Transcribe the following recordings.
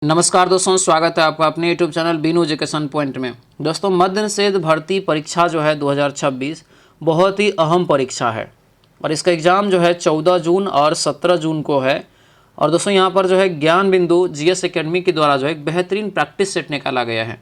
नमस्कार दोस्तों, स्वागत है आपका अपने YouTube channel Binu education point में। दोस्तों, मध्य निषेध भर्ती परीक्षा जो है 2026 बहुत ही अहम परीक्षा है और इसका एग्ज़ाम जो है 14 जून और 17 जून को है। और दोस्तों यहाँ पर जो है ज्ञान बिंदु जीएस एकेडमी के द्वारा जो है एक बेहतरीन प्रैक्टिस सेट निकाला गया है,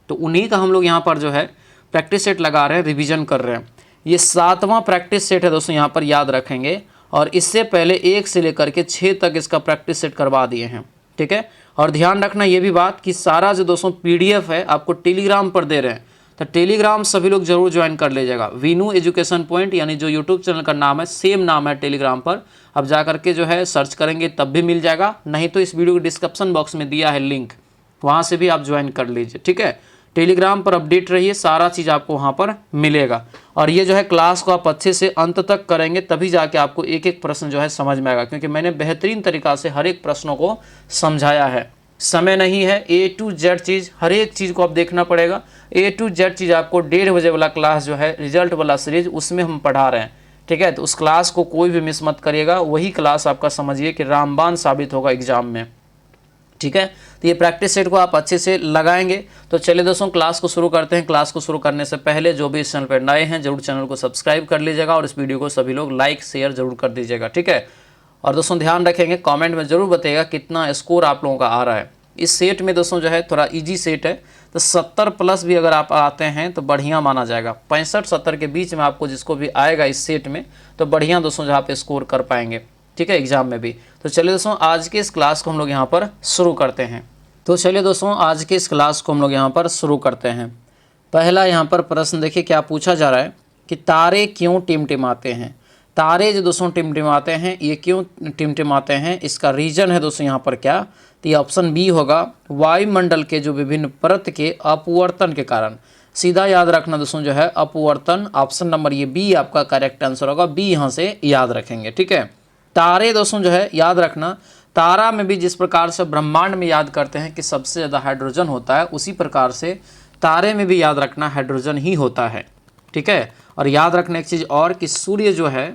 तो उन्हीं का हम लोग यहाँ पर जो है प्रैक्टिस सेट लगा रहे हैं, रिविज़न कर रहे हैं। ये 7वां प्रैक्टिस सेट है दोस्तों, यहाँ पर याद रखेंगे। और इससे पहले 1 से लेकर के 6 तक इसका प्रैक्टिस सेट करवा दिए हैं, ठीक है। और ध्यान रखना ये भी बात कि सारा जो दोस्तों पीडीएफ है आपको टेलीग्राम पर दे रहे हैं, तो टेलीग्राम सभी लोग जरूर ज्वाइन कर लीजिएगा। वीनू एजुकेशन पॉइंट यानी जो यूट्यूब चैनल का नाम है सेम नाम है टेलीग्राम पर। अब जा करके जो है सर्च करेंगे तब भी मिल जाएगा, नहीं तो इस वीडियो के डिस्क्रिप्शन बॉक्स में दिया है लिंक, वहाँ से भी आप ज्वाइन कर लीजिए, ठीक है। टेलीग्राम पर अपडेट रहिए, सारा चीज़ आपको वहाँ पर मिलेगा। और ये जो है क्लास को आप अच्छे से अंत तक करेंगे तभी जाके आपको एक एक प्रश्न जो है समझ में आएगा, क्योंकि मैंने बेहतरीन तरीक़ा से हर एक प्रश्नों को समझाया है। समय नहीं है, A to Z चीज़, हर एक चीज़ को आप देखना पड़ेगा। A to Z चीज़ आपको 1:30 बजे वाला क्लास जो है रिजल्ट वाला सीरीज, उसमें हम पढ़ा रहे हैं, ठीक है। तो उस क्लास को कोई भी मिस मत करिएगा, वही क्लास आपका समझिए कि रामबाण साबित होगा एग्जाम में, ठीक है। तो ये प्रैक्टिस सेट को आप अच्छे से लगाएंगे। तो चलिए दोस्तों क्लास को शुरू करते हैं। क्लास को शुरू करने से पहले जो भी इस चैनल पर नए हैं जरूर चैनल को सब्सक्राइब कर लीजिएगा और इस वीडियो को सभी लोग लाइक शेयर जरूर कर दीजिएगा, ठीक है। और दोस्तों ध्यान रखेंगे, कमेंट में जरूर बताइएगा कितना स्कोर आप लोगों का आ रहा है। इस सेट में दोस्तों जो है थोड़ा इजी सेट है, तो 70 प्लस भी अगर आप आते हैं तो बढ़िया माना जाएगा। 65-70 के बीच में आपको जिसको भी आएगा इस सेट में तो बढ़िया दोस्तों जहाँ पे स्कोर कर पाएंगे, ठीक है, एग्जाम में भी। तो चलिए दोस्तों आज के इस क्लास को हम लोग यहाँ पर शुरू करते हैं। तो चलिए दोस्तों आज के इस क्लास को हम लोग यहाँ पर शुरू करते हैं। पहला यहाँ पर प्रश्न देखिए क्या पूछा जा रहा है कि तारे क्यों टिमटिमाते हैं। तारे जो दोस्तों टिमटिमाते हैं, ये क्यों टिमटिमाते हैं, इसका रीजन है दोस्तों यहाँ पर क्या, तो ये ऑप्शन बी होगा, वायुमंडल के जो विभिन्न परत के अपवर्तन के कारण। सीधा याद रखना दोस्तों जो है अपवर्तन, ऑप्शन नंबर ये बी आपका करेक्ट आंसर होगा, बी यहाँ से याद रखेंगे, ठीक है। तारे दोस्तों जो है याद रखना, तारा में भी जिस प्रकार से ब्रह्मांड में याद करते हैं कि सबसे ज़्यादा हाइड्रोजन होता है, उसी प्रकार से तारे में भी याद रखना हाइड्रोजन ही होता है, ठीक है। और याद रखना एक चीज़ और कि सूर्य जो है,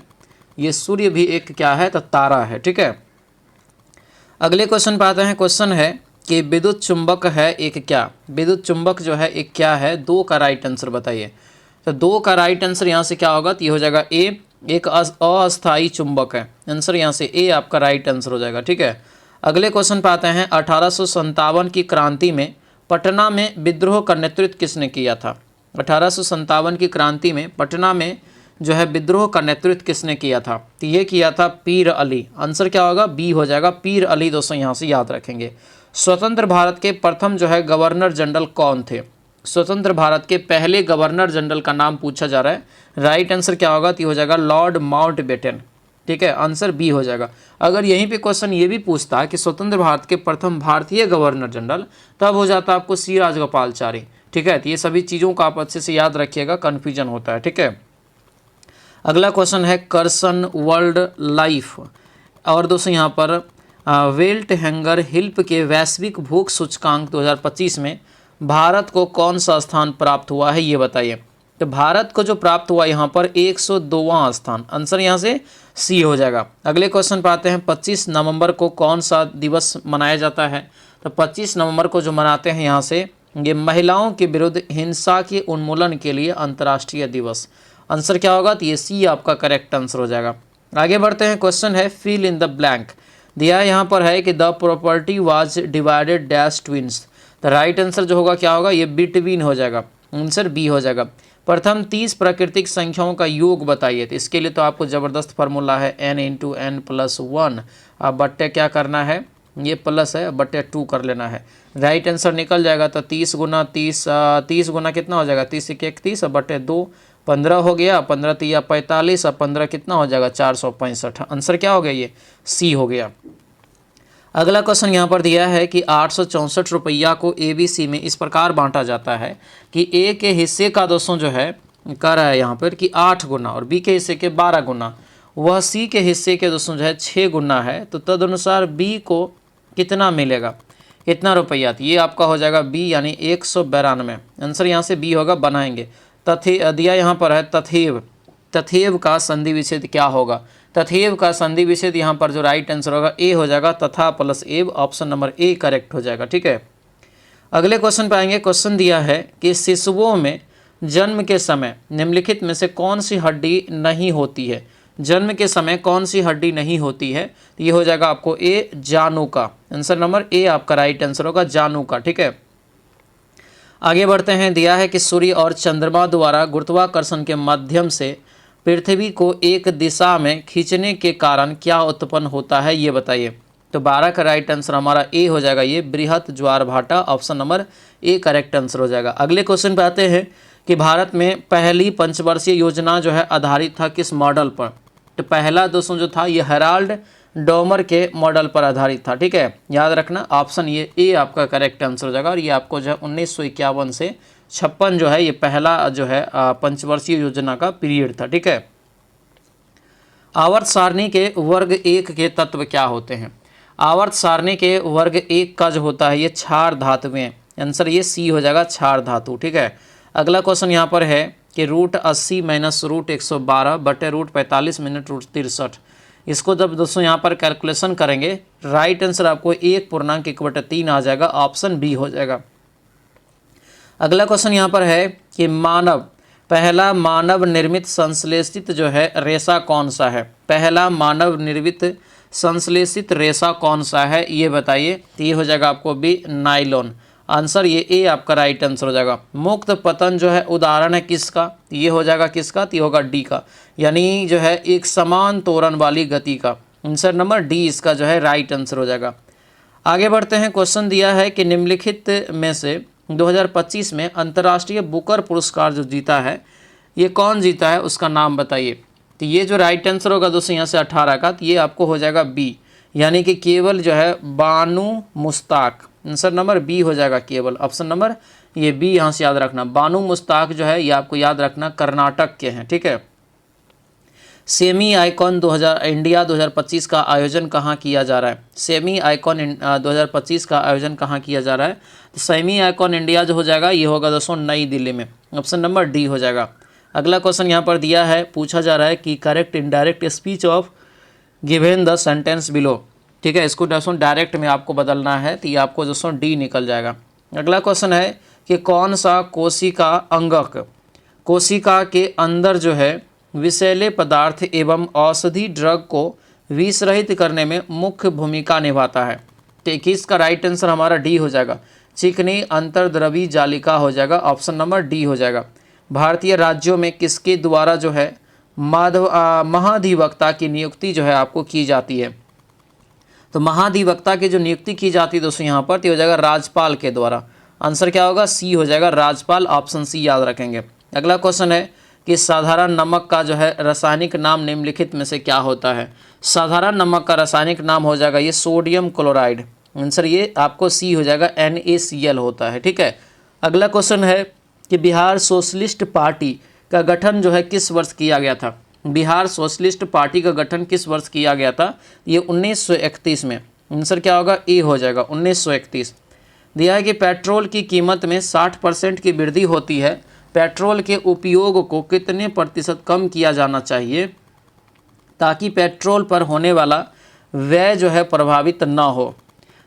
ये सूर्य भी एक क्या है, तो तारा है, ठीक है। अगले क्वेश्चन पे आते हैं। क्वेश्चन है कि विद्युत चुंबक है एक क्या, विद्युत चुंबक जो है एक क्या है, 2 का राइट आंसर बताइए। तो 2 का राइट आंसर यहाँ से क्या होगा, तो ये हो जाएगा ए, एक अस्थायी चुंबक है। आंसर यहाँ से ए आपका राइट आंसर हो जाएगा, ठीक है। अगले क्वेश्चन पे आते हैं। 1857 की क्रांति में पटना में विद्रोह का नेतृत्व किसने किया था। 1857 की क्रांति में पटना में जो है विद्रोह का नेतृत्व किसने किया था, तो ये किया था पीर अली। आंसर क्या होगा, बी हो जाएगा, पीर अली दोस्तों यहाँ से याद रखेंगे। स्वतंत्र भारत के प्रथम जो है गवर्नर जनरल कौन थे। स्वतंत्र भारत के पहले गवर्नर जनरल का नाम पूछा जा रहा है। राइट आंसर क्या होगा, तो हो जाएगा लॉर्ड माउंटबेटन, ठीक है। आंसर बी हो जाएगा। अगर यहीं पे क्वेश्चन ये भी पूछता है कि स्वतंत्र भारत के प्रथम भारतीय गवर्नर जनरल, तब हो जाता आपको सी राजगोपालचारी, ठीक है। तो ये सभी चीज़ों को आप अच्छे से याद रखिएगा, कन्फ्यूजन होता है, ठीक है। अगला क्वेश्चन है कर्सन वर्ल्ड लाइफ और दोस्तों यहाँ पर वेल्ट हैंगर हिल्प के वैश्विक भूख सूचकांक 2025 में भारत को कौन सा स्थान प्राप्त हुआ है, ये बताइए। तो भारत को जो प्राप्त हुआ यहाँ पर 102वां स्थान। आंसर यहाँ से सी हो जाएगा। अगले क्वेश्चन पर आते हैं। 25 नवंबर को कौन सा दिवस मनाया जाता है। तो 25 नवंबर को जो मनाते हैं यहाँ से, ये महिलाओं के विरुद्ध हिंसा के उन्मूलन के लिए अंतर्राष्ट्रीय दिवस। आंसर क्या होगा, तो ये सी आपका करेक्ट आंसर हो जाएगा। आगे बढ़ते हैं। क्वेश्चन है फिल इन द ब्लैंक। दिया यहाँ पर है कि the property was divided dash twins. तो राइट आंसर जो होगा क्या होगा, ये बिटवीन हो जाएगा, आंसर बी हो जाएगा। प्रथम 30 प्राकृतिक संख्याओं का योग बताइए। तो इसके लिए तो आपको ज़बरदस्त फार्मूला है n × n+1। अब बट्टे क्या करना है, ये प्लस है, बट्टे 2 कर लेना है, राइट आंसर निकल जाएगा। तो 30 × 30 30 गुना कितना हो जाएगा, 30 × 31 और बट्टे 2 15 हो गया, 15 × 3 = 45 और 15 कितना हो जाएगा 465। आंसर क्या हो गया, ये सी हो गया। अगला क्वेश्चन यहाँ पर दिया है कि 864 रुपया को ABC में इस प्रकार बांटा जाता है कि ए के हिस्से का दोस्तों जो है कर रहा है यहाँ पर कि 8 गुना और बी के हिस्से के 12 गुना, वह सी के हिस्से के दोस्तों जो है 6 गुना है। तो तदनुसार बी को कितना मिलेगा, कितना रुपया, तो ये आपका हो जाएगा बी यानी 192। आंसर यहाँ से बी होगा, बनाएंगे। दिया यहाँ पर है तथेव, तथेव का संधि विच्छेद क्या होगा। तथैव का संधि विच्छेद यहाँ पर जो राइट आंसर होगा ए हो जाएगा, तथा प्लस एव, ऑप्शन नंबर ए करेक्ट हो जाएगा। ठीक है, अगले क्वेश्चन पे आएंगे। क्वेश्चन दिया है कि शिशुओं में जन्म के समय निम्नलिखित में से कौन सी हड्डी नहीं होती है। जन्म के समय कौन सी हड्डी नहीं होती है, तो ये हो जाएगा आपको ए, जानु का। आंसर नंबर ए आपका राइट आंसर होगा, जानु का। ठीक है, आगे बढ़ते हैं। दिया है कि सूर्य और चंद्रमा द्वारा गुरुत्वाकर्षण के माध्यम से पृथ्वी को एक दिशा में खींचने के कारण क्या उत्पन्न होता है, ये बताइए। तो 12 का राइट आंसर हमारा ए हो जाएगा, ये बृहत ज्वार भाटा, option number A correct answer हो जाएगा। अगले क्वेश्चन पे आते हैं कि भारत में पहली पंचवर्षीय योजना जो है आधारित था किस मॉडल पर। तो पहला दोस्तों जो था ये हेराल्ड डोमर के मॉडल पर आधारित था। ठीक है, याद रखना, ऑप्शन ये ए आपका करेक्ट आंसर हो जाएगा। और ये आपको जो है 1951 से 56 जो है ये पहला जो है पंचवर्षीय योजना का पीरियड था। ठीक है, आवर्त सारणी के वर्ग 1 के तत्व क्या होते हैं। आवर्त सारणी के वर्ग 1 का जो होता है ये क्षार धातुएं, आंसर ये सी हो जाएगा, क्षार धातु। ठीक है, अगला क्वेश्चन यहाँ पर है कि √80 - √112 बटे √45 मिनट √63, इसको जब दोस्तों यहाँ पर कैलकुलेशन करेंगे राइट आंसर आपको 1.1/3 आ जाएगा, ऑप्शन बी हो जाएगा। अगला क्वेश्चन यहाँ पर है कि पहला मानव निर्मित संश्लेषित जो है रेशा कौन सा है। पहला मानव निर्मित संश्लेषित रेशा कौन सा है, ये बताइए। तो ये हो जाएगा आपको बी, नाइलॉन। आंसर ये ए आपका राइट आंसर हो जाएगा। मुक्त पतन जो है उदाहरण है किसका, ये हो जाएगा किसका, तो ये होगा डी का, यानी जो है एक समान त्वरण वाली गति का। आंसर नंबर डी इसका जो है राइट आंसर हो जाएगा। आगे बढ़ते हैं। क्वेश्चन दिया है कि निम्नलिखित में से 2025 में अंतर्राष्ट्रीय बुकर पुरस्कार जो जीता है ये कौन जीता है, उसका नाम बताइए। तो ये जो राइट आंसर होगा दोस्तों यहाँ से 18 का, तो ये आपको हो जाएगा बी, यानी कि केवल जो है बानू मुश्ताक। आंसर नंबर बी हो जाएगा केवल, ऑप्शन नंबर ये बी यहाँ से याद रखना। बानू मुश्ताक जो है ये आपको याद रखना कर्नाटक के हैं। ठीक है, सेमी आइकॉन 2000 इंडिया 2025 का आयोजन कहाँ किया जा रहा है। सेमी आइकॉन 2025 का आयोजन कहाँ किया जा रहा है, तो सेमी आइकॉन इंडिया जो हो जाएगा ये होगा दोस्तों नई दिल्ली में, ऑप्शन नंबर डी हो जाएगा। अगला क्वेश्चन यहाँ पर दिया है, पूछा जा रहा है कि correct indirect speech of given the sentence below. ठीक है, इसको दोस्तों डायरेक्ट में आपको बदलना है, तो ये आपको दोस्तों डी निकल जाएगा। अगला क्वेश्चन है कि कौन सा कोशिका अंगक कोशिका के अंदर जो है विषैले पदार्थ एवं औषधि ड्रग को विषरहित करने में मुख्य भूमिका निभाता है। तो 21 का राइट आंसर हमारा डी हो जाएगा, चिकनी अंतर्द्रवी जालिका हो जाएगा, ऑप्शन नंबर डी हो जाएगा। भारतीय राज्यों में किसके द्वारा जो है महाधिवक्ता की नियुक्ति जो है आपको की जाती है। तो महाधिवक्ता की जो नियुक्ति की जाती है दोस्तों यहाँ पर, तो हो जाएगा राज्यपाल के द्वारा। आंसर क्या होगा, सी हो जाएगा, राज्यपाल, ऑप्शन सी याद रखेंगे। अगला क्वेश्चन है कि साधारण नमक का जो है रासायनिक नाम निम्नलिखित में से क्या होता है। साधारण नमक का रासायनिक नाम हो जाएगा ये सोडियम क्लोराइड। आंसर ये आपको सी हो जाएगा, NaCl होता है। ठीक है, अगला क्वेश्चन है कि बिहार सोशलिस्ट पार्टी का गठन जो है किस वर्ष किया गया था। बिहार सोशलिस्ट पार्टी का गठन किस वर्ष किया गया था, ये 1931 में। आंसर क्या होगा, ए हो जाएगा, 1931। दिया है कि पेट्रोल की कीमत में 60% की वृद्धि होती है, पेट्रोल के उपयोग को कितने प्रतिशत कम किया जाना चाहिए ताकि पेट्रोल पर होने वाला व्यय जो है प्रभावित ना हो।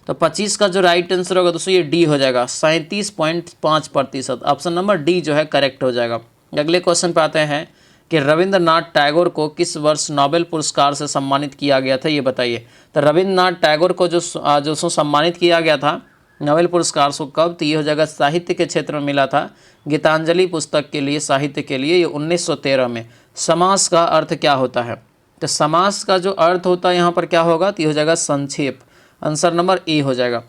तो 25 का जो राइट आंसर होगा दोस्तों ये डी हो जाएगा, 37.5%, ऑप्शन नंबर डी जो है करेक्ट हो जाएगा। अगले क्वेश्चन पे आते हैं कि रविंद्रनाथ टैगोर को किस वर्ष नोबेल पुरस्कार से सम्मानित किया गया था, ये बताइए। तो रविंद्रनाथ टैगोर को जो सम्मानित किया गया था नोबेल पुरस्कार से कब, तो ये हो जाएगा साहित्य के क्षेत्र में मिला था, गीतांजलि पुस्तक के लिए, साहित्य के लिए, ये 1913 में। समास का अर्थ क्या होता है, तो समास का जो अर्थ होता है यहाँ पर क्या होगा, तो ये हो जाएगा संक्षेप। आंसर नंबर ए हो जाएगा।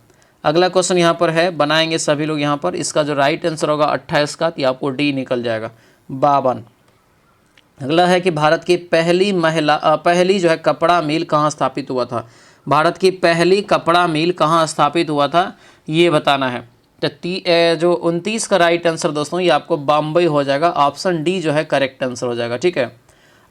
अगला क्वेश्चन यहाँ पर है, बनाएंगे सभी लोग यहाँ पर, इसका जो राइट आंसर होगा 28 का, तो आपको डी निकल जाएगा, 52। अगला है कि भारत की पहली जो है कपड़ा मिल कहाँ स्थापित हुआ था। भारत की पहली कपड़ा मिल कहाँ स्थापित हुआ था ये बताना है। तो जो 29 का राइट आंसर दोस्तों ये आपको बम्बई हो जाएगा, ऑप्शन डी जो है करेक्ट आंसर हो जाएगा। ठीक है,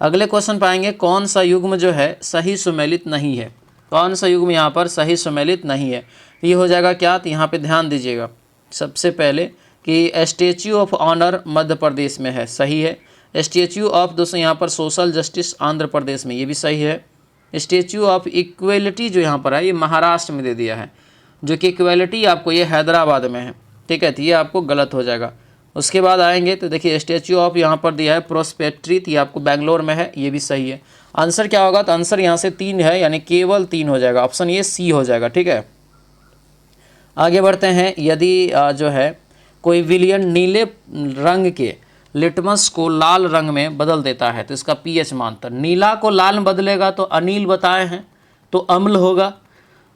अगले क्वेश्चन पाएंगे, कौन सा युग्म जो है सही सुमेलित नहीं है। कौन सा युग्म यहाँ पर सही सुमेलित नहीं है, ये हो जाएगा क्या, तो यहाँ पे ध्यान दीजिएगा सबसे पहले कि statue of honour Madhya Pradesh में है, सही है। स्टैच्यू ऑफ दोस्तों यहाँ पर सोशल जस्टिस आंध्र प्रदेश में, ये भी सही है। स्टैच्यू ऑफ इक्वलिटी जो यहाँ पर है ये महाराष्ट्र में दे दिया है, जो कि इक्वलिटी आपको ये हैदराबाद में है, ठीक है, तो ये आपको गलत हो जाएगा। उसके बाद आएंगे तो देखिए स्टैच्यू ऑफ यहाँ पर दिया है प्रोस्पेक्ट्री, ये आपको बेंगलोर में है, ये भी सही है। आंसर क्या होगा, तो आंसर यहाँ से 3 है, यानी केवल 3 हो जाएगा, ऑप्शन ये सी हो जाएगा, ठीक है। आगे बढ़ते हैं, यदि जो है कोई विलयन नीले रंग के लिटमस को लाल रंग में बदल देता है तो इसका पीएच मान, तो नीला को लाल में बदलेगा तो अनिल बताए हैं तो अम्ल होगा,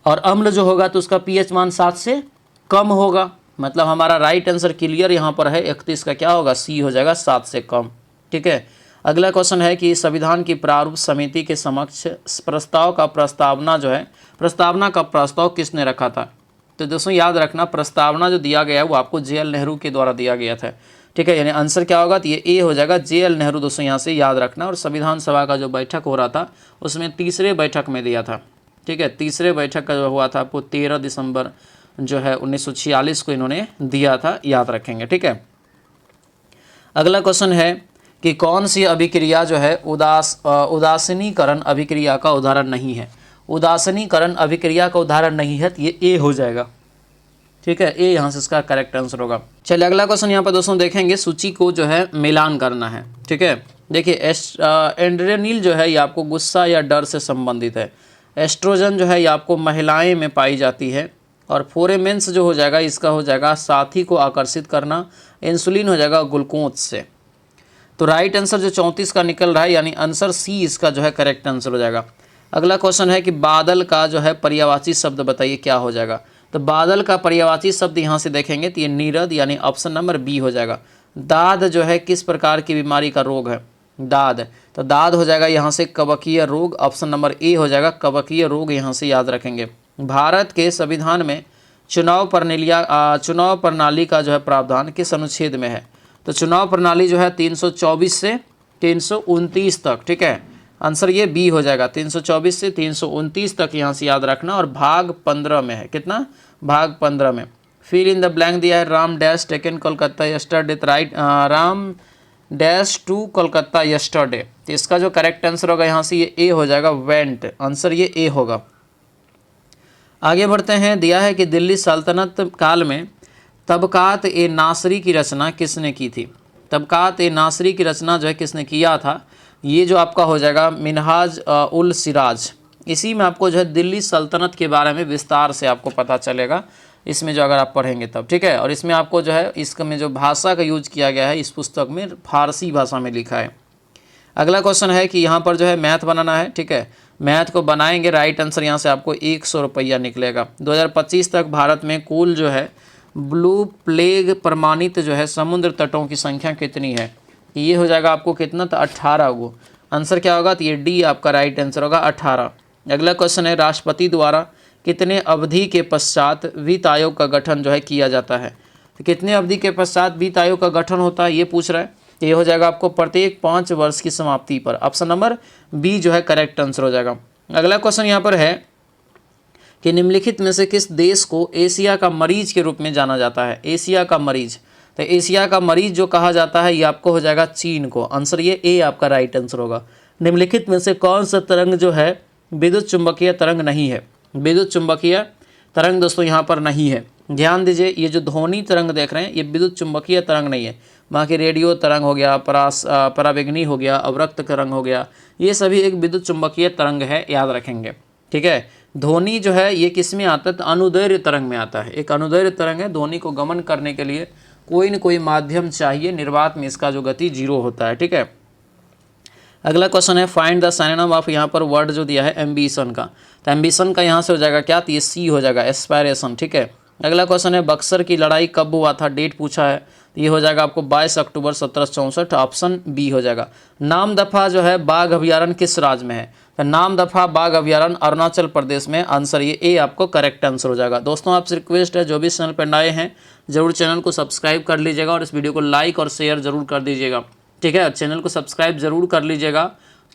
और अम्ल जो होगा तो उसका पीएच मान 7 से कम होगा। मतलब हमारा राइट आंसर क्लियर यहाँ पर है 31 का क्या होगा, सी हो जाएगा, 7 से कम, ठीक है। अगला क्वेश्चन है कि संविधान की प्रारूप समिति के समक्ष प्रस्ताव का प्रस्तावना का प्रस्ताव किसने रखा था। तो दोस्तों याद रखना, प्रस्तावना जो दिया गया है वो आपको JL नेहरू के द्वारा दिया गया था, ठीक है, यानी आंसर क्या होगा, तो ये ए हो जाएगा, JL नेहरू दोस्तों यहाँ से याद रखना। और संविधान सभा का जो बैठक हो रहा था उसमें तीसरे बैठक में दिया था, ठीक है, तीसरे बैठक का जो हुआ था आपको 13 दिसंबर जो है 1946 को इन्होंने दिया था, याद रखेंगे, ठीक है। अगला क्वेश्चन है कि कौन सी अभिक्रिया जो है उदासीनीकरण अभिक्रिया का उदाहरण नहीं है। उदासीनीकरण अभिक्रिया का उदाहरण नहीं है तो ये ए हो जाएगा, ठीक है, ए यहाँ से इसका करेक्ट आंसर होगा। चलिए अगला क्वेश्चन यहाँ पर दोस्तों देखेंगे, सूची को जो है मिलान करना है, ठीक है। देखिए एड्रेनलिन जो है ये आपको गुस्सा या डर से संबंधित है। एस्ट्रोजन जो है ये आपको महिलाएं में पाई जाती है। और फोरेमेंस जो हो जाएगा इसका हो जाएगा साथी को आकर्षित करना। इंसुलिन हो जाएगा ग्लूकोज से। तो राइट आंसर जो 34 का निकल रहा है, यानी आंसर सी इसका जो है करेक्ट आंसर हो जाएगा। अगला क्वेश्चन है कि बादल का जो है पर्यायवाची शब्द बताइए, क्या हो जाएगा। तो बादल का पर्यायवाची शब्द यहाँ से देखेंगे तो ये नीरद, यानी ऑप्शन नंबर बी हो जाएगा। दाद जो है किस प्रकार की बीमारी का रोग है, दाद, तो दाद हो जाएगा यहाँ से कवकीय रोग, ऑप्शन नंबर ए हो जाएगा कवकीय रोग, यहाँ से याद रखेंगे। भारत के संविधान में चुनाव प्रणाली का जो है प्रावधान किस अनुच्छेद में है। तो चुनाव प्रणाली जो है 324 से 329 तक, ठीक है, आंसर ये बी हो जाएगा। 324 से 329 तक यहाँ से याद रखना। और भाग 15 में है, कितना, भाग 15 में। फिल इन द ब्लैंक दिया है, Ram dash taken Kolkata yesterday, right, Ram dash to Kolkata yesterday. तो इसका जो करेक्ट आंसर होगा यहाँ से ये ए हो जाएगा, वेंट, आंसर ये ए होगा। आगे बढ़ते हैं, दिया है कि दिल्ली सल्तनत काल में तबकात ए नासरी की रचना किसने की थी। तबकात ए नासरी की रचना जो है किसने किया था, ये जो आपका हो जाएगा मिनहाज उल सिराज। इसी में आपको जो है दिल्ली सल्तनत के बारे में विस्तार से आपको पता चलेगा इसमें, जो अगर आप पढ़ेंगे तब, ठीक है। और इसमें आपको जो है इसमें जो भाषा का यूज किया गया है इस पुस्तक में फारसी भाषा में लिखा है। अगला क्वेश्चन है कि यहाँ पर जो है मैथ बनाना है, ठीक है, मैथ को बनाएंगे। राइट आंसर यहाँ से आपको 100 रुपया निकलेगा। 2025 तक भारत में कुल जो है ब्लू प्लेग प्रमाणित जो है समुद्र तटों की संख्या कितनी है। ये हो जाएगा आपको कितना, तो 18 गो। आंसर क्या होगा, तो ये डी आपका राइट आंसर होगा, 18। अगला क्वेश्चन है, राष्ट्रपति द्वारा कितने अवधि के पश्चात वित्त आयोग का गठन जो है किया जाता है। तो कितने अवधि के पश्चात वित्त आयोग का गठन होता है ये पूछ रहा है। तो ये हो जाएगा आपको प्रत्येक 5 वर्ष की समाप्ति पर, ऑप्शन नंबर बी जो है करेक्ट आंसर हो जाएगा। अगला क्वेश्चन यहाँ पर है कि निम्नलिखित में से किस देश को एशिया का मरीज के रूप में जाना जाता है। एशिया का मरीज, तो एशिया का मरीज जो कहा जाता है ये आपको हो जाएगा चीन को, आंसर ये ए आपका राइट आंसर होगा। निम्नलिखित में से कौन सा तरंग जो है विद्युत चुंबकीय तरंग नहीं है। विद्युत चुंबकीय तरंग दोस्तों यहाँ पर नहीं है, ध्यान दीजिए। ये जो ध्वनि तरंग देख रहे हैं ये विद्युत चुंबकीय तरंग नहीं है। बाकी रेडियो तरंग हो गया, पराबैंगनी हो गया, अवरक्त तरंग हो गया, ये सभी एक विद्युत चुंबकीय तरंग है, याद रखेंगे, ठीक है। ध्वनि जो है ये किस में आता है, तो अनुदैर्घ्य तरंग में आता है। एक अनुदैर्घ्य तरंग है, ध्वनि को गमन करने के लिए कोई न कोई माध्यम चाहिए, निर्वात में इसका जो गति 0 होता है, ठीक है। अगला क्वेश्चन है, फाइंड द सिनोनिम ऑफ, यहाँ पर वर्ड जो दिया है एम्बिशन का, तो एम्बिशन का यहाँ से हो जाएगा क्या, तो ये सी हो जाएगा, एस्पायरेशन, ठीक है। अगला क्वेश्चन है, बक्सर की लड़ाई कब हुआ था, डेट पूछा है, तो ये हो जाएगा आपको 22 अक्टूबर 1764, ऑप्शन बी हो जाएगा। नाम दफा जो है बाघ अभ्यारण्य किस राज्य में है, तो नाम दफा बाघ अभ्यारण्य अरुणाचल प्रदेश में, आंसर ये ए आपको करेक्ट आंसर हो जाएगा। दोस्तों आपसे रिक्वेस्ट है, जो भी चैनल पर नए हैं जरूर चैनल को सब्सक्राइब कर लीजिएगा और इस वीडियो को लाइक और शेयर जरूर कर दीजिएगा, ठीक है। चैनल को सब्सक्राइब जरूर कर लीजिएगा,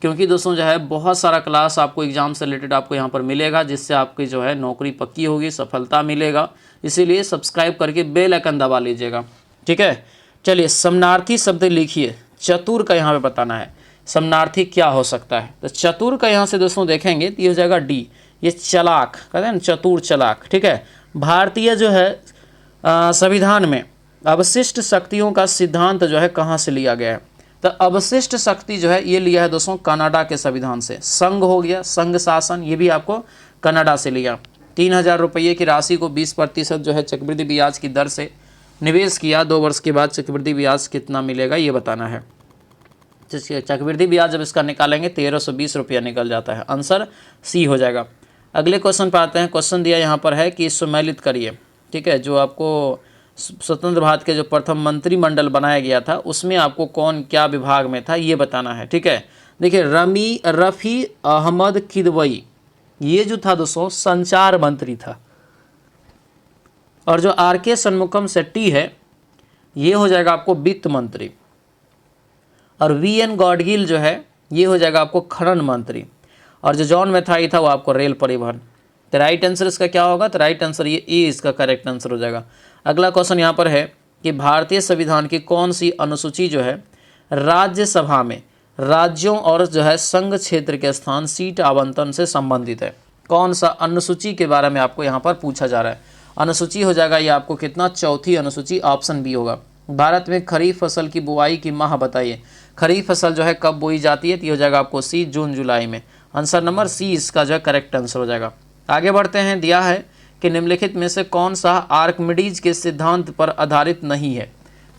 क्योंकि दोस्तों जो है बहुत सारा क्लास आपको एग्जाम से रिलेटेड आपको यहाँ पर मिलेगा, जिससे आपकी जो है नौकरी पक्की होगी, सफलता मिलेगा। इसीलिए सब्सक्राइब करके बेल आइकन दबा लीजिएगा, ठीक है। चलिए, समनार्थी शब्द लिखिए, चतुर का यहाँ पे बताना है, समानार्थी क्या हो सकता है। तो चतुर का यहाँ से दोस्तों देखेंगे तो ये हो जाएगा डी, ये चालाक कहते हैं ना, चतुर चालाक, ठीक है। भारतीय जो है संविधान में अवशिष्ट शक्तियों का सिद्धांत जो है कहाँ से लिया गया है, तो अवशिष्ट शक्ति जो है ये लिया है दोस्तों कनाडा के संविधान से। संघ हो गया, संघ शासन, ये भी आपको कनाडा से लिया। 3000 रुपये की राशि को 20% जो है चक्रवृद्धि ब्याज की दर से निवेश किया, 2 वर्ष के बाद चक्रवृद्धि ब्याज कितना मिलेगा ये बताना है। चक्रवृद्धि ब्याज जब इसका निकालेंगे 1320 रुपया निकल जाता है, आंसर सी हो जाएगा। अगले क्वेश्चन पर आते हैं। क्वेश्चन दिया यहाँ पर है कि सम्मिलित करिए, ठीक है। जो आपको स्वतंत्र भारत के जो प्रथम मंत्रिमंडल बनाया गया था उसमें आपको कौन क्या विभाग में था ये बताना है, ठीक है। देखिए रफ़ी अहमद किदवई ये जो था दोस्तों संचार मंत्री था, और जो आर.के. षणमुखम शेट्टी है ये हो जाएगा आपको वित्त मंत्री, और वी.एन. गॉडगिल जो है ये हो जाएगा आपको खनन मंत्री, और जो जॉन मैथाई था वो आपको रेल परिवहन। तो राइट आंसर इसका क्या होगा, तो राइट आंसर ये ए इसका करेक्ट आंसर हो जाएगा। अगला क्वेश्चन यहाँ पर है कि भारतीय संविधान की कौन सी अनुसूची जो है राज्यसभा में राज्यों और जो है संघ क्षेत्र के स्थान सीट आवंटन से संबंधित है। कौन सा अनुसूची के बारे में आपको यहाँ पर पूछा जा रहा है। अनुसूची हो जाएगा ये आपको कितना, चौथी अनुसूची, ऑप्शन बी होगा। भारत में खरीफ फसल की बुआई की माह बताइए। खरीफ फसल जो है कब बोई जाती है, तो ये हो जाएगा आपको सी, जून जुलाई में। आंसर नंबर सी इसका जो है करेक्ट आंसर हो जाएगा। आगे बढ़ते हैं। दिया है कि निम्नलिखित में से कौन सा आर्किमिडीज के सिद्धांत पर आधारित नहीं है।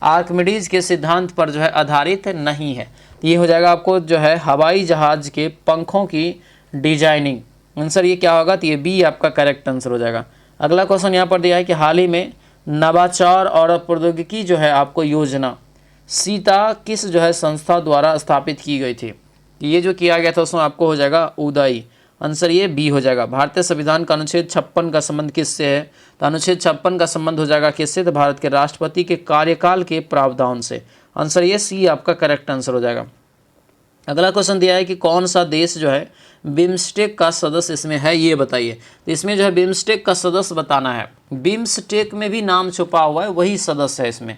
आर्किमिडीज के सिद्धांत पर जो है आधारित नहीं है, तो ये हो जाएगा आपको जो है हवाई जहाज के पंखों की डिजाइनिंग। आंसर ये क्या होगा, तो ये बी आपका करेक्ट आंसर हो जाएगा। अगला क्वेश्चन यहाँ पर दिया है कि हाल ही में नवाचार और प्रौद्योगिकी जो है आपको योजना सीता किस जो है संस्था द्वारा स्थापित की गई थी। ये जो किया गया था उसमें आपको हो जाएगा उदय। आंसर ये बी हो जाएगा। भारतीय संविधान का अनुच्छेद 56 का संबंध किससे है, तो अनुच्छेद 56 का संबंध हो जाएगा किससे, तो भारत के राष्ट्रपति के कार्यकाल के प्रावधान से। आंसर ये सी आपका करेक्ट आंसर हो जाएगा। अगला क्वेश्चन दिया है कि कौन सा देश जो है बिम्स्टेक का सदस्य इसमें है ये बताइए। तो इसमें जो है बिम्स्टेक का सदस्य बताना है। बिम्स्टेक में भी नाम छुपा हुआ है, वही सदस्य है इसमें।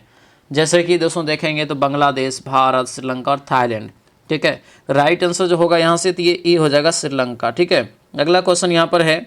जैसे कि दोस्तों देखेंगे तो बांग्लादेश, भारत, श्रीलंका और थाईलैंड, ठीक है। राइट आंसर जो होगा यहाँ से तो ये ए हो जाएगा श्रीलंका, ठीक है। अगला क्वेश्चन यहाँ पर है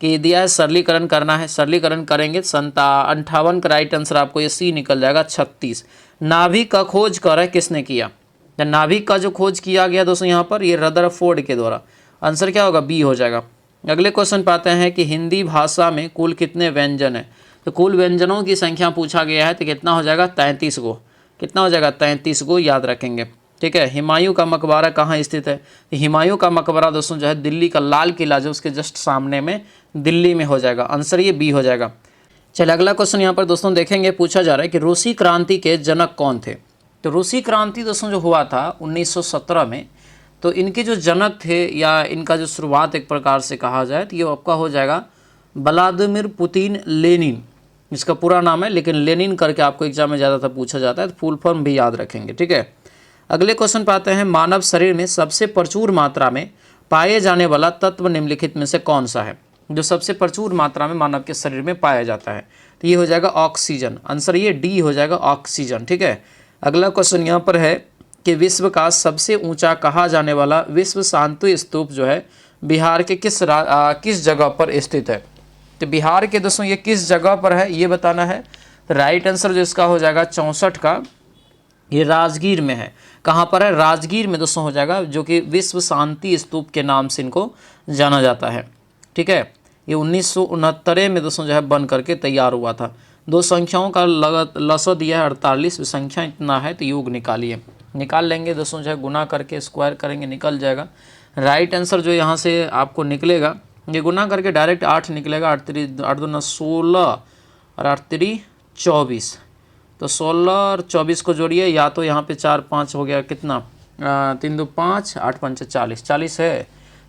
कि दिया है सरलीकरण करना है। सरलीकरण करेंगे 58 का राइट आंसर आपको ये सी निकल जाएगा 36। नाभिक का खोज कर है किसने किया, नाभिक का जो खोज किया गया दोस्तों यहाँ पर ये रदरफोर्ड के द्वारा। आंसर क्या होगा, बी हो जाएगा। अगले क्वेश्चन पाते हैं कि हिंदी भाषा में कुल कितने व्यंजन हैं। तो कुल व्यंजनों की संख्या पूछा गया है, तो कितना हो जाएगा 33 गो। कितना हो जाएगा 33 गो, याद रखेंगे, ठीक है। हुमायूं का मकबरा कहाँ स्थित है, तो हुमायूं का मकबरा दोस्तों जो है दिल्ली का लाल किला जो उसके जस्ट सामने में दिल्ली में हो जाएगा। आंसर ये बी हो जाएगा। चलिए अगला क्वेश्चन यहाँ पर दोस्तों देखेंगे, पूछा जा रहा है कि रूसी क्रांति के जनक कौन थे। तो रूसी क्रांति दोस्तों जो हुआ था 1917 में, तो इनके जो जनक थे या इनका जो शुरुआत एक प्रकार से कहा जाए तो ये आपका हो जाएगा व्लादिमीर पुतिन लेनिन, इसका पूरा नाम है, लेकिन लेनिन करके आपको एग्जाम में ज़्यादातर पूछा जाता है, तो फुल फॉर्म भी याद रखेंगे, ठीक है। अगले क्वेश्चन पे आते हैं। मानव शरीर में सबसे प्रचुर मात्रा में पाए जाने वाला तत्व निम्नलिखित में से कौन सा है, जो सबसे प्रचुर मात्रा में मानव के शरीर में पाया जाता है, तो ये हो जाएगा ऑक्सीजन। आंसर ये डी हो जाएगा ऑक्सीजन, ठीक है। अगला क्वेश्चन यहाँ पर है कि विश्व का सबसे ऊंचा कहा जाने वाला विश्व शांति स्तूप जो है बिहार के किस जगह पर स्थित है। तो बिहार के दोस्तों ये किस जगह पर है ये बताना है। तो राइट आंसर जो इसका हो जाएगा 64 का, ये राजगीर में है। कहाँ पर है, राजगीर में दोस्तों हो जाएगा, जो कि विश्व शांति स्तूप के नाम से इनको जाना जाता है, ठीक है। ये 1969 में दोस्तों जो है बन करके तैयार हुआ था। दो संख्याओं का लसो दिया है 48, संख्या इतना है तो योग निकालिए। निकाल लेंगे दोस्तों जो है, गुना करके स्क्वायर करेंगे निकल जाएगा। राइट आंसर जो यहाँ से आपको निकलेगा, ये गुना करके डायरेक्ट 8 निकलेगा। 8 दूना 16 और 8 3 24, तो 16 और 24 को जोड़िए, या तो यहाँ पे 4 5 हो गया, कितना 3 2 5 8 5 40, 40 है,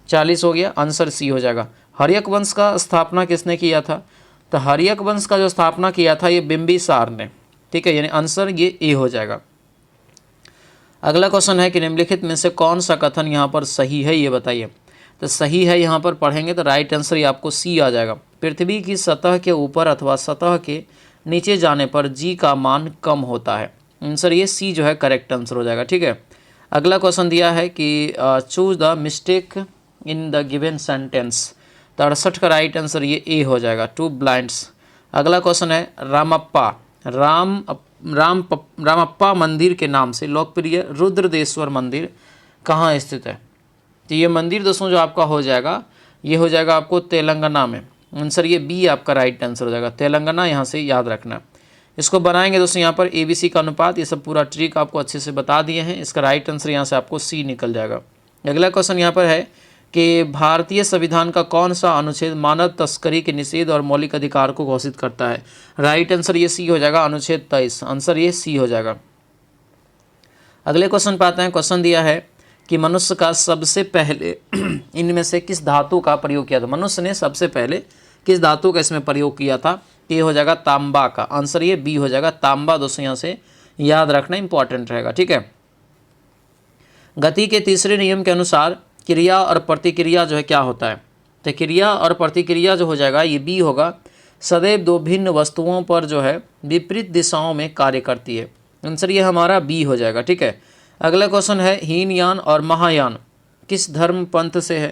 40 हो गया। आंसर सी हो जाएगा। हर्यक वंश का स्थापना किसने किया था, तो हर्यक वंश का जो स्थापना किया था ये बिंबिसार ने, ठीक है, यानी आंसर ये ए हो जाएगा। अगला क्वेश्चन है कि निम्नलिखित में से कौन सा कथन यहाँ पर सही है ये बताइए। तो सही है यहाँ पर पढ़ेंगे तो राइट आंसर ये आपको सी आ जाएगा। पृथ्वी की सतह के ऊपर अथवा सतह के नीचे जाने पर जी का मान कम होता है। आंसर ये सी जो है करेक्ट आंसर हो जाएगा। ठीक है, अगला क्वेश्चन दिया है कि choose the mistake in the given sentence. तो 68 का राइट आंसर ये ए हो जाएगा, टू ब्लाइंड्स। अगला क्वेश्चन है रामप्पा रामप्पा मंदिर के नाम से लोकप्रिय रुद्रदेश्वर मंदिर कहाँ स्थित है। तो ये मंदिर दोस्तों जो आपका हो जाएगा, ये हो जाएगा आपको तेलंगाना में। आंसर ये बी आपका राइट आंसर हो जाएगा, तेलंगाना, यहाँ से याद रखना। इसको बनाएंगे दोस्तों यहाँ पर ABC का अनुपात, ये सब पूरा ट्रिक आपको अच्छे से बता दिए हैं। इसका राइट आंसर यहाँ से आपको सी निकल जाएगा। अगला क्वेश्चन यहाँ पर है कि भारतीय संविधान का कौन सा अनुच्छेद मानव तस्करी के निषेध और मौलिक अधिकार को घोषित करता है। राइट आंसर ये सी हो जाएगा, अनुच्छेद 23। आंसर ये सी हो जाएगा। अगले क्वेश्चन पे आते हैं। क्वेश्चन दिया है कि मनुष्य का सबसे पहले इनमें से किस धातु का प्रयोग किया था। मनुष्य ने सबसे पहले किस धातु का इसमें प्रयोग किया था। ये हो जाएगा तांबा का। आंसर ये बी हो जाएगा, तांबा। दोस्तों यहाँ से याद रखना इंपॉर्टेंट रहेगा। ठीक है, गति के तीसरे नियम के अनुसार क्रिया और प्रतिक्रिया जो है क्या होता है। तो क्रिया और प्रतिक्रिया जो हो जाएगा ये बी होगा, सदैव दो भिन्न वस्तुओं पर जो है विपरीत दिशाओं में कार्य करती है। आंसर ये हमारा बी हो जाएगा। ठीक है, अगला क्वेश्चन है हीनयान और महायान किस धर्म पंथ से है।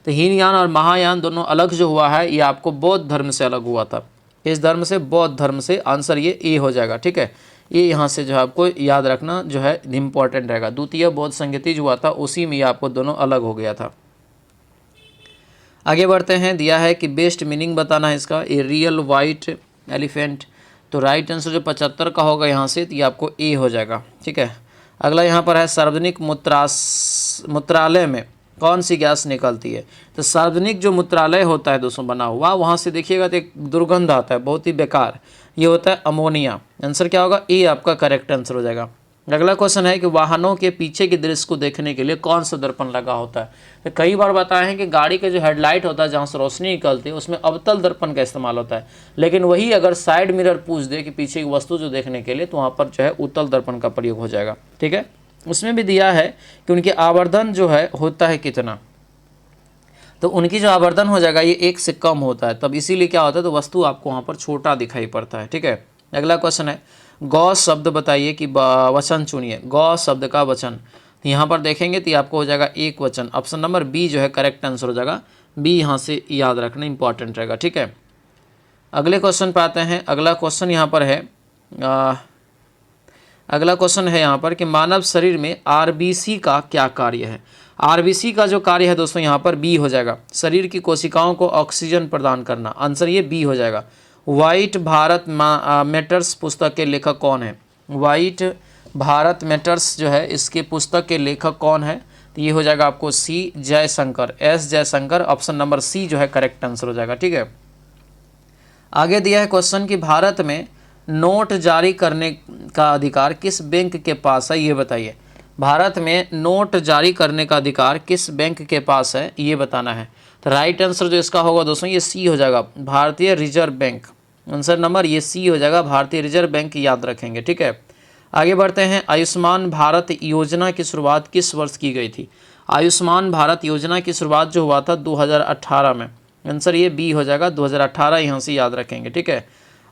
तो हीनयान और महायान दोनों अलग जो हुआ है ये आपको बौद्ध धर्म से अलग हुआ था। किस धर्म से? बौद्ध धर्म से। आंसर ये ए हो जाएगा। ठीक है, ये यहाँ से जो है आपको याद रखना जो है इम्पॉर्टेंट रहेगा। द्वितीय बौद्ध संगति जो हुआ था उसी में ये आपको दोनों अलग हो गया था। आगे बढ़ते हैं। दिया है कि बेस्ट मीनिंग बताना है इसका, ए रियल वाइट एलिफेंट। तो राइट आंसर जो 75 का होगा यहाँ से, तो ये आपको ए हो जाएगा। ठीक है, अगला यहाँ पर है सार्वजनिक मूत्रालय में कौन सी गैस निकलती है। तो सार्वजनिक जो मूत्रालय होता है दोस्तों बना हुआ, वहाँ से देखिएगा तो एक दुर्गंध आता है, बहुत ही बेकार। ये होता है अमोनिया। आंसर क्या होगा? ए आपका करेक्ट आंसर हो जाएगा। अगला क्वेश्चन है कि वाहनों के पीछे के दृश्य को देखने के लिए कौन सा दर्पण लगा होता है। तो कई बार बताए हैं कि गाड़ी का जो हेडलाइट होता है जहाँ से रोशनी निकलती है उसमें अवतल दर्पण का इस्तेमाल होता है, लेकिन वही अगर साइड मिरर पूछ दे कि पीछे की वस्तु जो देखने के लिए, तो वहाँ पर जो है उत्तल दर्पण का प्रयोग हो जाएगा। ठीक है, उसमें भी दिया है कि उनके आवर्धन जो है होता है कितना। तो उनकी जो आवर्धन हो जाएगा ये 1 से कम होता है, तब इसीलिए क्या होता है, तो वस्तु आपको वहाँ पर छोटा दिखाई पड़ता है। ठीक है, अगला क्वेश्चन है गौ शब्द बताइए कि वचन चुनिए। गौ शब्द का वचन यहाँ पर देखेंगे तो आपको हो जाएगा एक वचन। ऑप्शन नंबर बी जो है करेक्ट आंसर हो जाएगा। बी यहाँ से याद रखना इंपॉर्टेंट रहेगा। ठीक है, अगले क्वेश्चन पे आते हैं। अगला क्वेश्चन यहाँ पर है अगला क्वेश्चन है यहाँ पर कि मानव शरीर में RBC का क्या कार्य है। RBC का जो कार्य है दोस्तों यहाँ पर बी हो जाएगा, शरीर की कोशिकाओं को ऑक्सीजन प्रदान करना। आंसर ये बी हो जाएगा। व्हाइट भारत मैटर्स पुस्तक के लेखक कौन है। व्हाइट भारत मैटर्स जो है इसके पुस्तक के लेखक कौन है, तो ये हो जाएगा आपको C Jaishankar, S Jaishankar. Option number C जो है करेक्ट आंसर हो जाएगा। ठीक है, आगे दिया है क्वेश्चन कि भारत में नोट जारी करने का अधिकार किस बैंक के पास है, ये बताइए। भारत में नोट जारी करने का अधिकार किस बैंक के पास है, ये बताना है। तो राइट आंसर जो इसका होगा दोस्तों ये सी हो जाएगा, भारतीय रिजर्व बैंक। आंसर नंबर ये सी हो जाएगा, भारतीय रिजर्व बैंक, याद रखेंगे। ठीक है, आगे बढ़ते हैं। आयुष्मान भारत योजना की शुरुआत किस वर्ष की गई थी। आयुष्मान भारत योजना की शुरुआत जो हुआ था 2018 में। आंसर ये बी हो जाएगा, 2018 यहाँ से याद रखेंगे। ठीक है,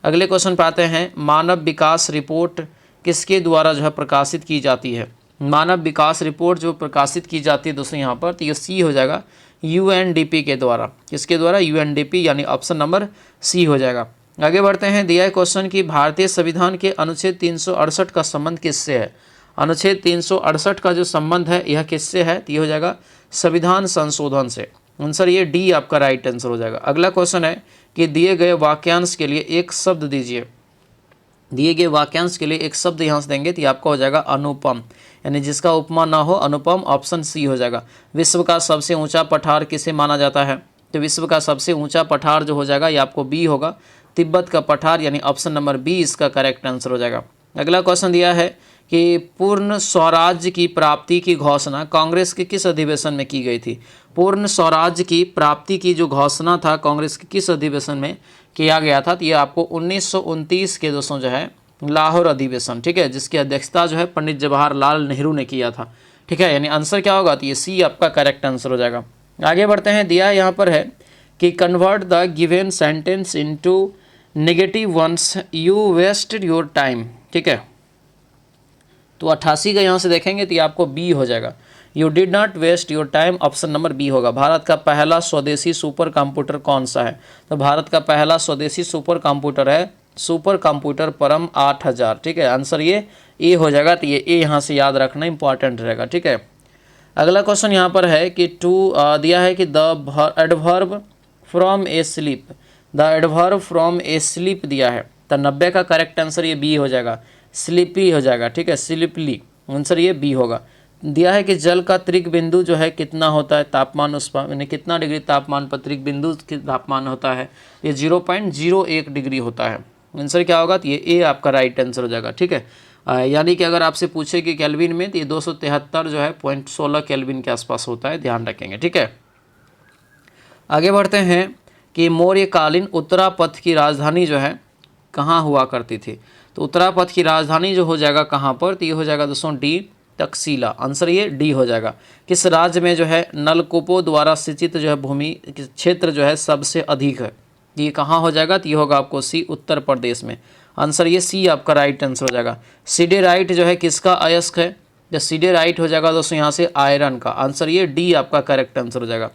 अगले क्वेश्चन पे आते हैं। मानव विकास रिपोर्ट किसके द्वारा जो है प्रकाशित की जाती है। मानव विकास रिपोर्ट जो प्रकाशित की जाती है दोस्तों यहाँ पर, तो ये सी हो जाएगा, UNDP के द्वारा। किसके द्वारा? UNDP, यानी ऑप्शन नंबर सी हो जाएगा। आगे बढ़ते हैं। दिया है क्वेश्चन कि भारतीय संविधान के अनुच्छेद 368 का संबंध किससे है। अनुच्छेद 368 का जो संबंध है यह किससे है, तो ये हो जाएगा संविधान संशोधन से। आंसर ये डी आपका राइट आंसर हो जाएगा। अगला क्वेश्चन है कि दिए गए वाक्यांश के लिए एक शब्द दीजिए। दिए गए वाक्यांश के लिए एक शब्द यहाँ से देंगे तो आपका हो जाएगा अनुपम, यानी जिसका उपमा ना हो, अनुपम। ऑप्शन सी हो जाएगा। विश्व का सबसे ऊंचा पठार किसे माना जाता है, तो विश्व का सबसे ऊंचा पठार जो हो जाएगा ये आपको बी होगा, तिब्बत का पठार, यानी ऑप्शन नंबर बी इसका करेक्ट आंसर हो जाएगा। अगला क्वेश्चन दिया है कि पूर्ण स्वराज्य की प्राप्ति की घोषणा कांग्रेस के किस अधिवेशन में की गई थी। पूर्ण स्वराज्य की प्राप्ति की जो घोषणा था कांग्रेस के किस अधिवेशन में किया गया था, तो ये आपको 1929 के दोस्तों जो है लाहौर अधिवेशन। ठीक है, जिसकी अध्यक्षता जो है पंडित जवाहरलाल नेहरू ने किया था। ठीक है, यानी आंसर क्या होगा, तो ये सी आपका करेक्ट आंसर हो जाएगा। आगे बढ़ते हैं। दिया यहाँ पर है कि convert the given sentence into negative ones, you wasted your time. ठीक है, तो 88 का यहाँ से देखेंगे तो ये आपको बी हो जाएगा। You did not waste your time, option number B होगा। भारत का पहला स्वदेशी सुपर कंप्यूटर कौन सा है? तो भारत का पहला स्वदेशी सुपर कंप्यूटर है सुपर कंप्यूटर परम 8000। ठीक है, आंसर ये ए हो जाएगा। तो ये ए यहाँ से याद रखना इंपॉर्टेंट रहेगा। ठीक है, अगला क्वेश्चन यहाँ पर है कि दिया है कि the adverb from A sleep, the adverb from A sleep दिया है। तो 90 का करेक्ट आंसर ये बी हो जाएगा, स्लीपी हो जाएगा। ठीक है, स्लीपली, आंसर ये बी होगा। दिया है कि जल का त्रिक बिंदु जो है कितना होता है तापमान, उस पर यानी कितना डिग्री तापमान पर त्रिक बिंदु की तापमान होता है? ये 0.01 डिग्री होता है। आंसर क्या होगा? तो ये ए आपका राइट आंसर हो जाएगा। ठीक है, यानी कि अगर आपसे पूछे कि केल्विन में, तो ये 273 जो है 0.16 केल्विन के आसपास होता है, ध्यान रखेंगे। ठीक है, आगे बढ़ते हैं कि मौर्यकालीन उत्तरापथ की राजधानी जो है कहाँ हुआ करती थी? तो उत्तरापथ की राजधानी जो हो जाएगा कहाँ पर? तो ये हो जाएगा दोस्तों डी, तक्षशिला। आंसर ये डी हो जाएगा। किस राज्य में जो है नलकूपों द्वारा सिंचित जो है भूमि क्षेत्र जो है सबसे अधिक है? ये कहाँ हो जाएगा? तो ये होगा आपको सी, उत्तर प्रदेश में। आंसर ये सी आपका राइट आंसर हो जाएगा। सिडेराइट जो है किसका अयस्क है? जो सिडेराइट हो जाएगा दोस्तों यहाँ से आयरन का। आंसर ये डी आपका करेक्ट आंसर हो जाएगा।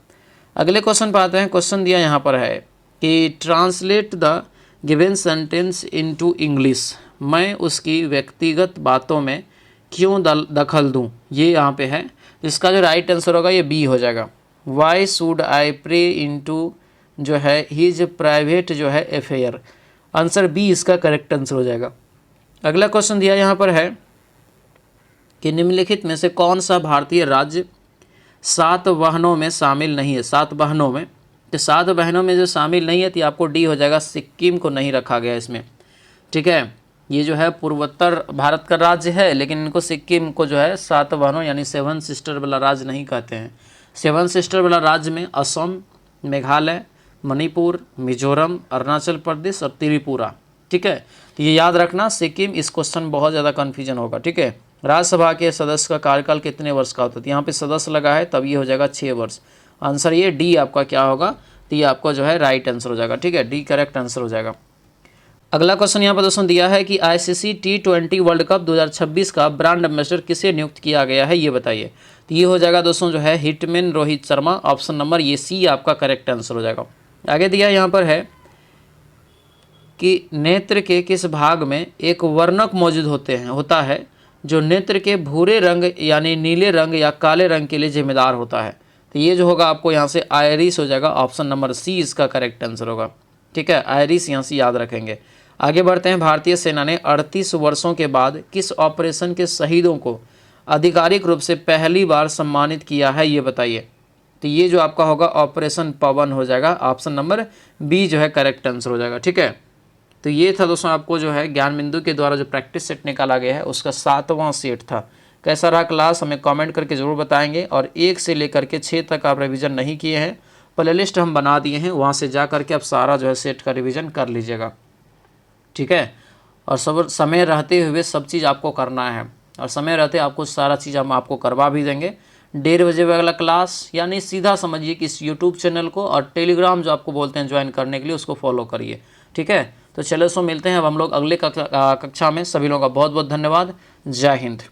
अगले क्वेश्चन पर आते हैं। क्वेश्चन दिया यहाँ पर है कि translate the given sentence into English, मैं उसकी व्यक्तिगत बातों में क्यों दखल दूं? ये यहाँ पे है। इसका जो राइट आंसर होगा ये बी हो जाएगा। Why should I pray into जो है हिज प्राइवेट जो है अफेयर। आंसर बी इसका करेक्ट आंसर हो जाएगा। अगला क्वेश्चन दिया यहाँ पर है कि निम्नलिखित में से कौन सा भारतीय राज्य 7 बहनों में शामिल नहीं है? 7 बहनों में, तो 7 बहनों में जो शामिल नहीं है तो आपको डी हो जाएगा, सिक्किम को नहीं रखा गया इसमें। ठीक है, ये जो है पूर्वोत्तर भारत का राज्य है, लेकिन इनको सिक्किम को जो है 7 बहनों यानी 7 सिस्टर वाला राज्य नहीं कहते हैं। 7 सिस्टर वाला राज्य में असम, मेघालय, मणिपुर, मिजोरम, अरुणाचल प्रदेश और त्रिपुरा। ठीक है, तो ये याद रखना सिक्किम, इस क्वेश्चन बहुत ज़्यादा कन्फ्यूजन होगा। ठीक है, राज्यसभा के सदस्य का कार्यकाल कितने वर्ष का होता है? तो यहाँ पे सदस्य लगा है तब ये हो जाएगा 6 वर्ष। आंसर ये डी आपका क्या होगा? तो ये आपका जो है राइट आंसर हो जाएगा। ठीक है, डी करेक्ट आंसर हो जाएगा। अगला क्वेश्चन यहाँ पर दोस्तों दिया है कि आईसीसी T20 वर्ल्ड कप 2026 का ब्रांड एम्बेसडर किसे नियुक्त किया गया है, ये बताइए। तो ये हो जाएगा दोस्तों जो है hitman Rohit Sharma. Option number ये सी आपका करेक्ट आंसर हो जाएगा। आगे दिया यहाँ पर है कि नेत्र के किस भाग में एक वर्णक मौजूद होता है जो नेत्र के भूरे रंग यानी नीले रंग या काले रंग के लिए जिम्मेदार होता है? तो ये जो होगा आपको यहाँ से आयरिस हो जाएगा। ऑप्शन नंबर सी इसका करेक्ट आंसर होगा। ठीक है, आयरिस यहाँ से याद रखेंगे। आगे बढ़ते हैं। भारतीय सेना ने 38 वर्षों के बाद किस ऑपरेशन के शहीदों को आधिकारिक रूप से पहली बार सम्मानित किया है, ये बताइए। तो ये जो आपका होगा ऑपरेशन पवन हो जाएगा। ऑप्शन नंबर बी जो है करेक्ट आंसर हो जाएगा। ठीक है, तो ये था दोस्तों आपको जो है ज्ञान बिंदु के द्वारा जो प्रैक्टिस सेट निकाला गया है उसका 7वां सेट था। कैसा रहा क्लास हमें कमेंट करके ज़रूर बताएंगे। और 1 से लेकर के 6 तक आप रिवीजन नहीं किए हैं, प्ले लिस्ट हम बना दिए हैं, वहाँ से जा करके आप सारा जो है सेट का रिवीजन कर लीजिएगा। ठीक है, और सब समय रहते हुए सब चीज़ आपको करना है, और समय रहते आपको सारा चीज़ हम आपको करवा भी देंगे। 1:30 बजे वाला क्लास, यानी सीधा समझिए कि इस यूट्यूब चैनल को और टेलीग्राम जो आपको बोलते हैं ज्वाइन करने के लिए, उसको फॉलो करिए। ठीक है, तो चलो सो मिलते हैं अब हम लोग अगले कक्षा में। सभी लोगों का बहुत बहुत धन्यवाद। जय हिंद।